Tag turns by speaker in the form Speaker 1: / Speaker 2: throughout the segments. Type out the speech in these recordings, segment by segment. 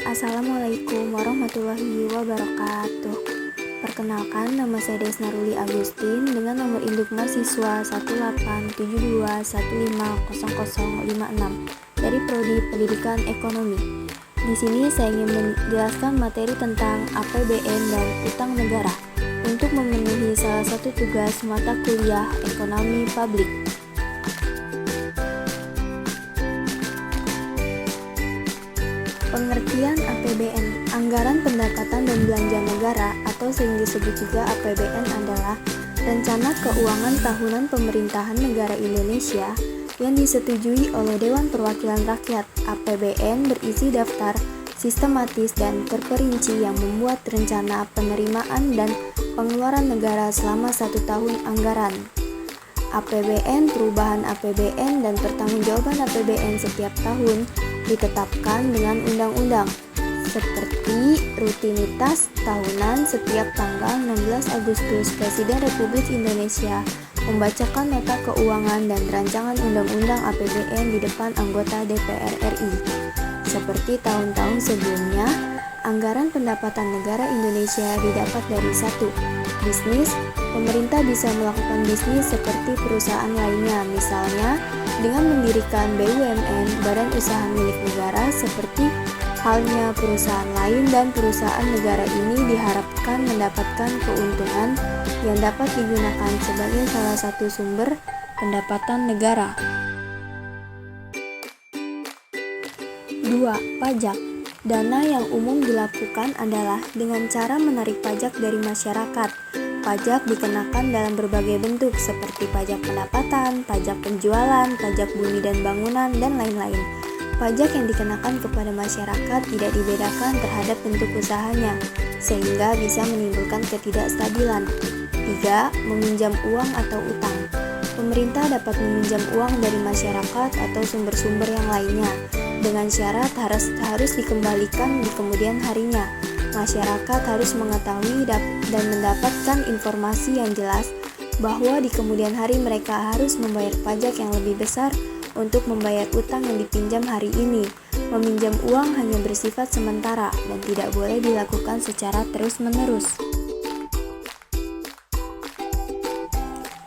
Speaker 1: Assalamualaikum warahmatullahi wabarakatuh. Perkenalkan, nama saya Desna Ruli Agustin dengan nomor induk mahasiswa 18721500056 dari Prodi Pendidikan Ekonomi. Di sini saya ingin menjelaskan materi tentang APBN dan utang negara untuk memenuhi salah satu tugas mata kuliah Ekonomi Publik. Pengertian APBN, Anggaran Pendapatan dan Belanja Negara atau sering disebut juga APBN adalah Rencana Keuangan Tahunan Pemerintahan Negara Indonesia yang disetujui oleh Dewan Perwakilan Rakyat. APBN berisi daftar sistematis dan terperinci yang memuat rencana penerimaan dan pengeluaran negara selama 1 tahun anggaran. APBN, perubahan APBN, dan pertanggungjawaban APBN setiap tahun ditetapkan dengan undang-undang, seperti rutinitas tahunan setiap tanggal 16 Agustus Presiden Republik Indonesia membacakan nota keuangan dan rancangan undang-undang APBN di depan anggota DPR RI. Seperti tahun-tahun sebelumnya, anggaran pendapatan negara Indonesia didapat dari 1. Bisnis. Pemerintah bisa melakukan bisnis seperti perusahaan lainnya, misalnya dengan mendirikan BUMN, badan usaha milik negara, seperti halnya perusahaan lain, dan perusahaan negara ini diharapkan mendapatkan keuntungan yang dapat digunakan sebagai salah satu sumber pendapatan negara. 2. Pajak. Dana yang umum dilakukan adalah dengan cara menarik pajak dari masyarakat. Pajak dikenakan dalam berbagai bentuk seperti pajak pendapatan, pajak penjualan, pajak bumi dan bangunan, dan lain-lain. Pajak yang dikenakan kepada masyarakat tidak dibedakan terhadap bentuk usahanya, sehingga bisa menimbulkan ketidakstabilan. 3. Meminjam uang atau utang. Pemerintah dapat meminjam uang dari masyarakat atau sumber-sumber yang lainnya, dengan syarat harus dikembalikan di kemudian harinya. Masyarakat harus mengetahui dan mendapatkan informasi yang jelas bahwa di kemudian hari mereka harus membayar pajak yang lebih besar untuk membayar utang yang dipinjam hari ini. Meminjam uang hanya bersifat sementara dan tidak boleh dilakukan secara terus-menerus.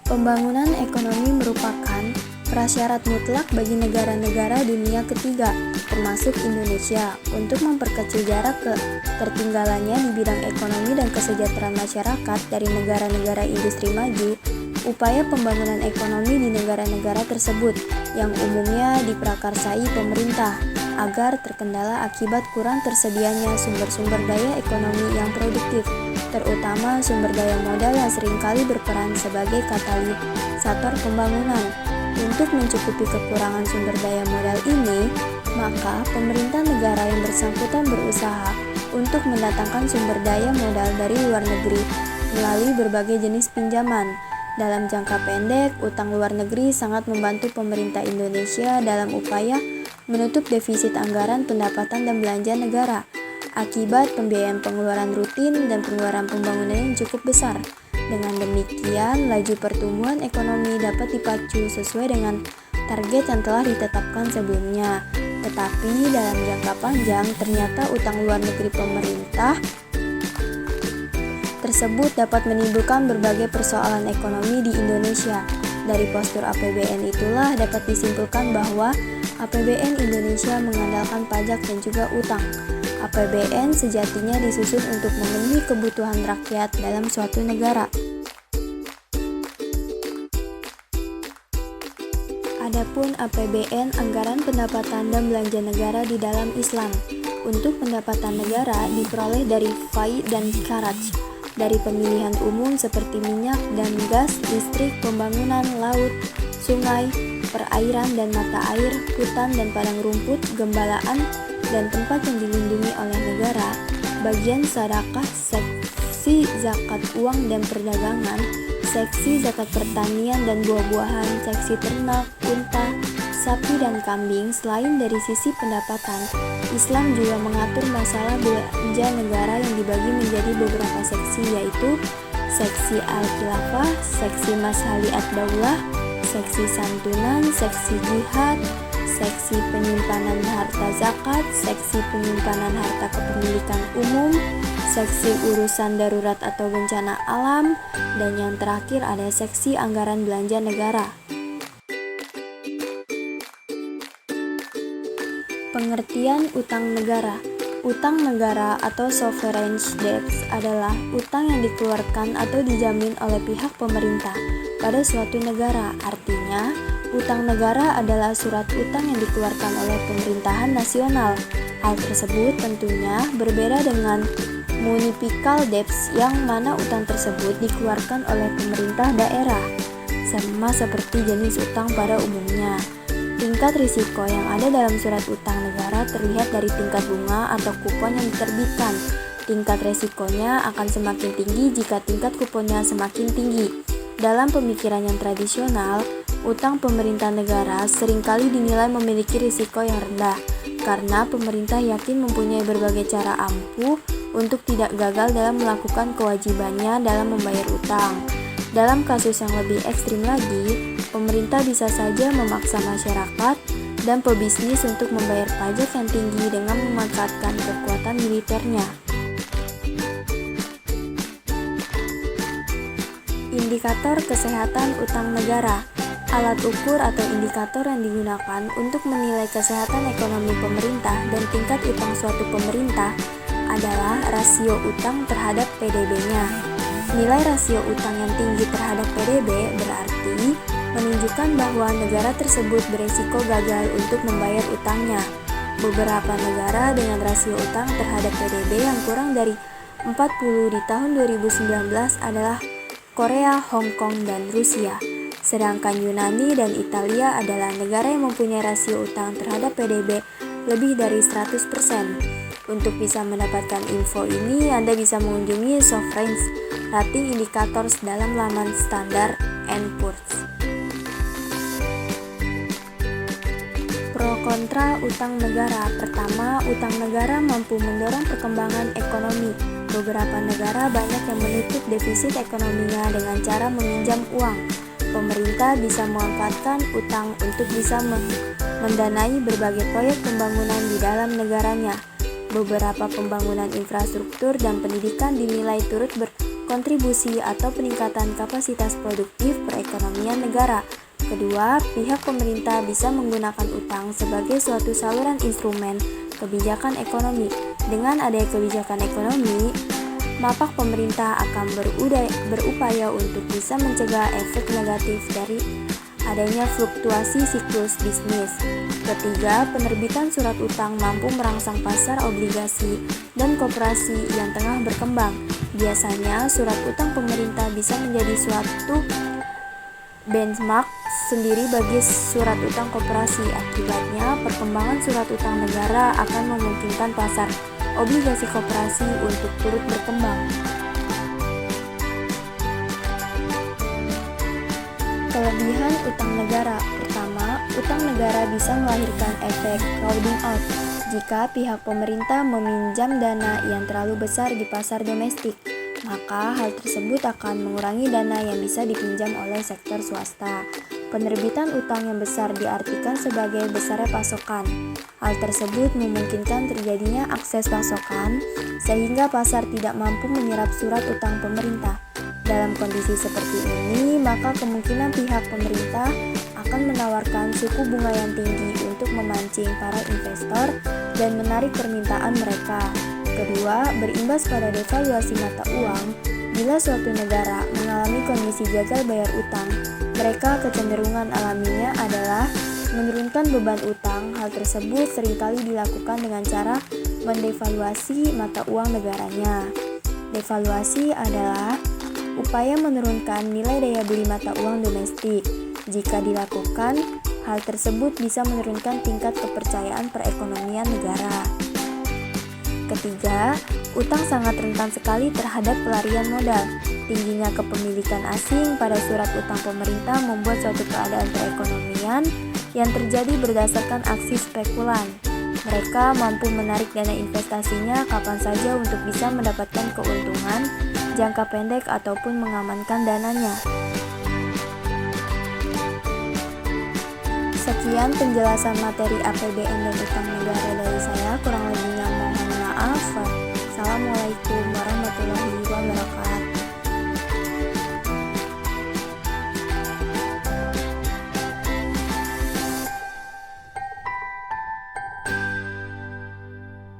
Speaker 1: Pembangunan ekonomi merupakan prasyarat mutlak bagi negara-negara dunia ketiga, termasuk Indonesia, untuk memperkecil jarak ketertinggalannya di bidang ekonomi dan kesejahteraan masyarakat dari negara-negara industri maju. Upaya pembangunan ekonomi di negara-negara tersebut yang umumnya diprakarsai pemerintah agar terkendala akibat kurang tersedianya sumber-sumber daya ekonomi yang produktif, terutama sumber daya modal yang seringkali berperan sebagai katalisator pembangunan. Untuk mencukupi kekurangan sumber daya modal ini, maka pemerintah negara yang bersangkutan berusaha untuk mendatangkan sumber daya modal dari luar negeri melalui berbagai jenis pinjaman. Dalam jangka pendek, utang luar negeri sangat membantu pemerintah Indonesia dalam upaya menutup defisit anggaran pendapatan dan belanja negara akibat pembiayaan pengeluaran rutin dan pengeluaran pembangunan yang cukup besar. Dengan demikian, laju pertumbuhan ekonomi dapat dipacu sesuai dengan target yang telah ditetapkan sebelumnya. Tetapi dalam jangka panjang, ternyata utang luar negeri pemerintah tersebut dapat menimbulkan berbagai persoalan ekonomi di Indonesia. Dari postur APBN itulah dapat disimpulkan bahwa APBN Indonesia mengandalkan pajak dan juga utang. APBN sejatinya disusun untuk memenuhi kebutuhan rakyat dalam suatu negara. Adapun APBN, Anggaran Pendapatan dan Belanja Negara di dalam Islam. Untuk pendapatan negara diperoleh dari fai dan kharaj, dari pemilihan umum seperti minyak dan gas, listrik, pembangunan, laut, sungai, perairan dan mata air, hutan dan padang rumput, gembalaan, dan tempat yang dilindungi oleh negara, bagian sedekah, seksi zakat uang dan perdagangan, seksi zakat pertanian dan buah-buahan, seksi ternak, unta, sapi dan kambing. Selain dari sisi pendapatan, Islam juga mengatur masalah belanja negara yang dibagi menjadi beberapa seksi, yaitu seksi Al-Khilafah, seksi Mashali Ad-Daulah, seksi santunan, seksi jihad, seksi penyimpanan harta zakat, seksi penyimpanan harta kepemilikan umum, seksi urusan darurat atau bencana alam, dan yang terakhir ada seksi anggaran belanja negara. Pengertian utang negara. Utang negara atau sovereign debts adalah utang yang dikeluarkan atau dijamin oleh pihak pemerintah pada suatu negara. Artinya, utang negara adalah surat utang yang dikeluarkan oleh pemerintahan nasional. Hal tersebut tentunya berbeda dengan municipal debts yang mana utang tersebut dikeluarkan oleh pemerintah daerah, sama seperti jenis utang pada umumnya. Tingkat risiko yang ada dalam surat utang negara terlihat dari tingkat bunga atau kupon yang diterbitkan. Tingkat resikonya akan semakin tinggi jika tingkat kuponnya semakin tinggi. Dalam pemikiran yang tradisional, utang pemerintah negara seringkali dinilai memiliki risiko yang rendah karena pemerintah yakin mempunyai berbagai cara ampuh untuk tidak gagal dalam melakukan kewajibannya dalam membayar utang. Dalam kasus yang lebih ekstrim lagi, pemerintah bisa saja memaksa masyarakat dan pebisnis untuk membayar pajak yang tinggi dengan memanfaatkan kekuatan militernya. Indikator kesehatan utang negara. Alat ukur atau indikator yang digunakan untuk menilai kesehatan ekonomi pemerintah dan tingkat utang suatu pemerintah adalah rasio utang terhadap PDB-nya. Nilai rasio utang yang tinggi terhadap PDB berarti menunjukkan bahwa negara tersebut beresiko gagal untuk membayar utangnya. Beberapa negara dengan rasio utang terhadap PDB yang kurang dari 40 di tahun 2019 adalah Korea, Hong Kong, dan Rusia. Sedangkan Yunani dan Italia adalah negara yang mempunyai rasio utang terhadap PDB lebih dari 100%. Untuk bisa mendapatkan info ini, Anda bisa mengunjungi Sovereign Rating Indicators dalam laman Standard & Poor's. Pro kontra utang negara. Pertama, utang negara mampu mendorong perkembangan ekonomi. Beberapa negara banyak yang menutup defisit ekonominya dengan cara meminjam uang. Pemerintah bisa memanfaatkan utang untuk bisa mendanai berbagai proyek pembangunan di dalam negaranya. Beberapa pembangunan infrastruktur dan pendidikan dinilai turut berkontribusi atau peningkatan kapasitas produktif perekonomian negara. Kedua, pihak pemerintah bisa menggunakan utang sebagai suatu saluran instrumen kebijakan ekonomi. Dengan adanya kebijakan ekonomi, maka pemerintah akan berupaya untuk bisa mencegah efek negatif dari adanya fluktuasi siklus bisnis. Ketiga, penerbitan surat utang mampu merangsang pasar obligasi dan koperasi yang tengah berkembang. Biasanya, surat utang pemerintah bisa menjadi suatu benchmark sendiri bagi surat utang koperasi. Akibatnya, perkembangan surat utang negara akan memungkinkan pasar obligasi koperasi untuk turut berkembang. Kelebihan utang negara. Pertama, utang negara bisa melahirkan efek crowding out. Jika pihak pemerintah meminjam dana yang terlalu besar di pasar domestik, maka hal tersebut akan mengurangi dana yang bisa dipinjam oleh sektor swasta. Penerbitan utang yang besar diartikan sebagai besarnya pasokan. Hal tersebut memungkinkan terjadinya akses pasokan, sehingga pasar tidak mampu menyerap surat utang pemerintah. Dalam kondisi seperti ini, maka kemungkinan pihak pemerintah akan menawarkan suku bunga yang tinggi untuk memancing para investor dan menarik permintaan mereka. Kedua, berimbas pada devaluasi mata uang. Bila suatu negara mengalami kondisi gagal bayar utang, mereka kecenderungan alaminya adalah menurunkan beban utang. Hal tersebut seringkali dilakukan dengan cara mendevaluasi mata uang negaranya. Devaluasi adalah upaya menurunkan nilai daya beli mata uang domestik. Jika dilakukan, hal tersebut bisa menurunkan tingkat kepercayaan perekonomian negara. Ketiga, utang sangat rentan sekali terhadap pelarian modal. Tingginya kepemilikan asing pada surat utang pemerintah membuat suatu keadaan perekonomian yang terjadi berdasarkan aksi spekulan. Mereka mampu menarik dana investasinya kapan saja untuk bisa mendapatkan keuntungan jangka pendek ataupun mengamankan dananya. Sekian penjelasan materi APBN dan utang negara dari saya, kurang lebih